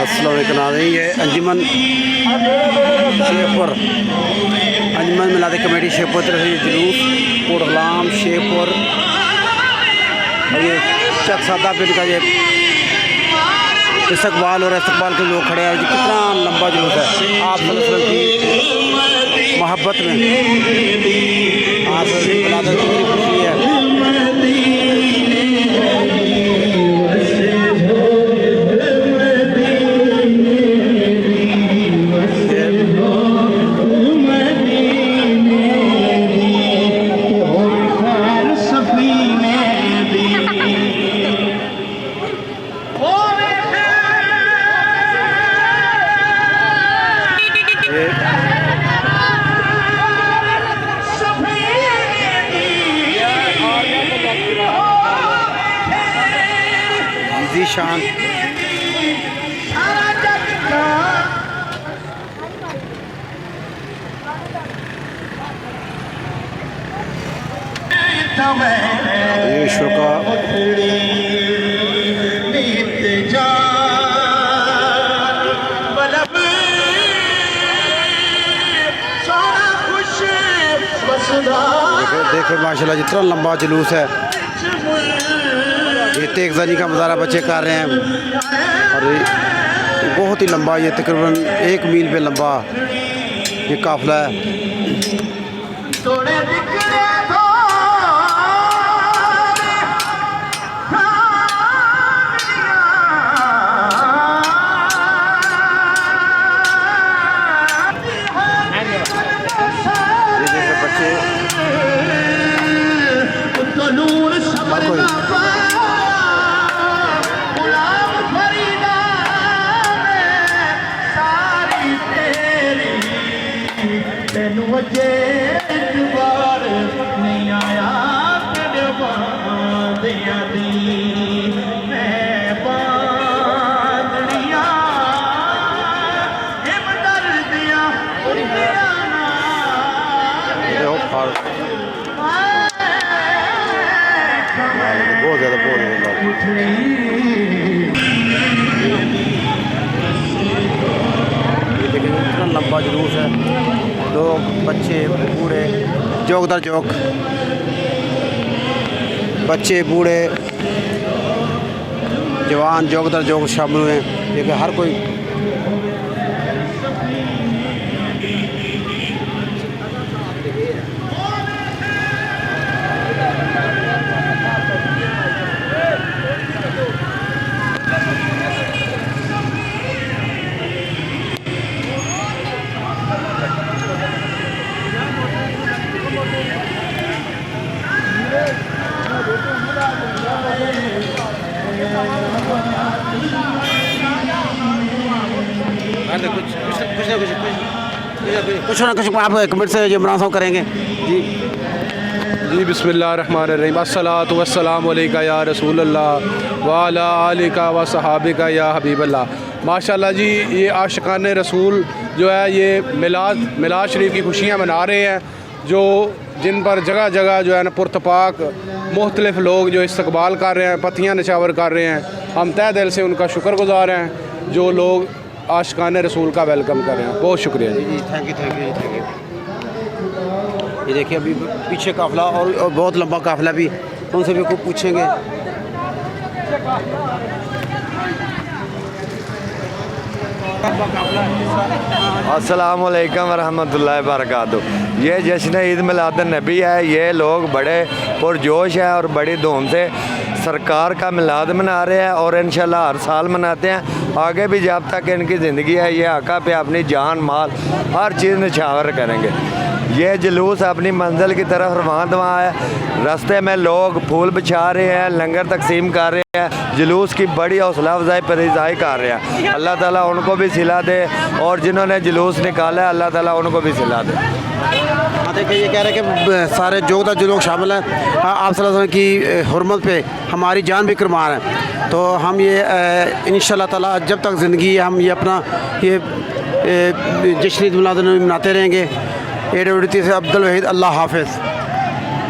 अस्सलाम वालेकुम नाज़रीन, ये अंजुमन शेखपुर अंजुमन मिलाद कमेटी शेखपुर तरफ से जुलूस कोटगलाम शेखपुर और ये चक सादा पिंड का ये इस्तकबाल और इस्तकबाल के लोग खड़े हैं। कितना लंबा जुलूस है आप सल्लल्लाहु अलैहि वसल्लम की मोहब्बत में आप मिलाद की खुशी है। शान ये शुक्र देखो माशाल्लाह जितना लंबा जुलूस है। ये तेगजानी का मुजाहरा बच्चे कर रहे हैं और बहुत ही लंबा, ये तकरीबन 1 मील पे लंबा ये काफिला है। ये देखो बच्चे नहीं आया बहुत ज़्यादा लेकिन इतना लंबा जुलूस है। लोग बच्चे बूढ़े जोक दर जोक, बच्चे बूढ़े जवान जोक दर जोक शामिल हुए हैं। लेकिन हर कोई कुछ ना कुछ आप कमेंट से जो मुनासब करेंगे जी। जी बिस्मिल्लाहिर्रहमानिर्रहीम, अस्सलातु वस्सलामु अलैका या रसूल अल्लाह व अला आलिका व सहाबिका या हबीब अल्लाह। माशाल्लाह जी, ये आशिकान रसूल जो है ये मिलाद शरीफ की खुशियाँ मना रहे हैं, जो जिन पर जगह जगह जो है ना पुरतपाक मुख्तलिफ़ लोग जो इस्तकबाल कर रहे हैं, पत्तियाँ नशावर कर रहे हैं। हम तहे दिल से उनका शुक्रगुज़ार हैं जो लोग आशिकान रसूल का वेलकम कर रहे हैं। बहुत शुक्रिया जी। Thank you. ये देखिए अभी पीछे काफ़िला और बहुत लंबा काफ़िला भी, उनसे भी खूब पूछेंगे। अस्सलामु अलैकुम वरहमतुल्लाहि वबरकातुहू। ये जश्न ईद मिलाद नबी है। ये लोग बड़े पुरजोश हैं और बड़ी धूम से सरकार का मिलाद मना रहे हैं और इंशाल्लाह हर साल मनाते हैं। आगे भी जब तक इनकी ज़िंदगी है ये आका पे अपनी जान माल हर चीज़ निछावर करेंगे। ये जुलूस अपनी मंजिल की तरफ रवाना है। रास्ते में लोग फूल बिछा रहे हैं, लंगर तकसीम कर रहे हैं, जुलूस की बड़ी हौसला अफजाई परिजाई कर रहे हैं। अल्लाह ताला उनको भी सिला दे और जिन्होंने जुलूस निकाला है अल्लाह ताला उनको भी सिला दे। देखिए ये कह रहे हैं कि सारे जोगदार जो लोग शामिल हैं आप सल्लल्लाहु अलैहि वसल्लम की हुर्मत पे हमारी जान भी कुर्बान है। तो हम ये इंशाअल्लाह ताला जब तक ज़िंदगी है हम ये अपना ये जश्न ईद मिलाद नबी मनाते रहेंगे। एड से अब्दुल वहीद, अल्लाह हाफ़िज़।